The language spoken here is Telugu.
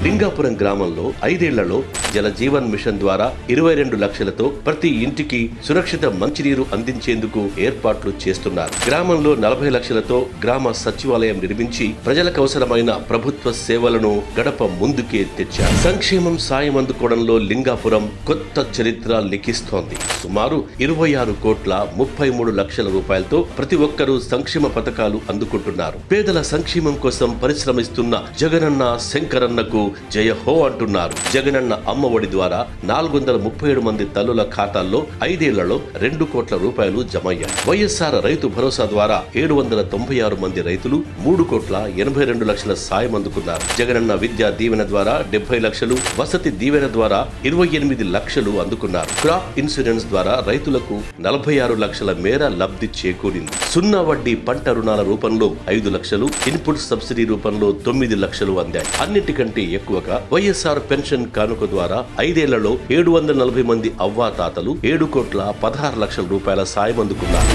లింగాపురం గ్రామంలో 5 ఏళ్లలో జల జీవన్ మిషన్ ద్వారా 22 లక్షలతో ప్రతి ఇంటికి సురక్షిత మంచినీరు అందించేందుకు ఏర్పాట్లు చేస్తున్నారు. గ్రామంలో 40 లక్షలతో గ్రామ సచివాలయం నిర్మించి ప్రజలకు అవసరమైన ప్రభుత్వ సేవలను గడప ముందుకే తెచ్చారు. సంక్షేమం సాయం అందుకోవడంలో లింగాపురం కొత్త చరిత్ర లిఖిస్తోంది. సుమారు 26 కోట్ల 33 లక్షల రూపాయలతో ప్రతి ఒక్కరూ సంక్షేమ పథకాలు అందుకుంటున్నారు. పేదల సంక్షేమం కోసం పరిశ్రమిస్తున్న జగనన్న శంకరన్నకు జయ హో అంటున్నారు. జగనన్న అమ్మఒడి ద్వారా 437 మంది తల్లుల ఖాతాల్లో 5 ఏళ్లలో 2 కోట్ల రూపాయలు జమయ్యాయి. వైఎస్ఆర్ రైతు భరోసా ద్వారా 796 మంది రైతులు 3 కోట్ల 82 లక్షల సాయం అందుకున్నారు. జగనన్న విద్యా దీవెన ద్వారా 70 లక్షలు, వసతి దీవెన ద్వారా 28 లక్షలు అందుకున్నారు. క్రాప్ ఇన్సూరెన్స్ ద్వారా రైతులకు 46 లక్షల మేర లబ్ధి చేకూరింది. సున్నా వడ్డీ పంట రుణాల రూపంలో 5 లక్షలు, ఇన్పుట్ సబ్సిడీ రూపంలో 9 లక్షలు అందాయి. అన్నిటికంటే ఎక్కువగా వైఎస్ఆర్ పెన్షన్ కానుక ద్వారా 5 ఏళ్లలో 740 మంది అవ్వాతాతలు 7 కోట్ల 16 లక్షల రూపాయల సాయం అందుకున్నారు.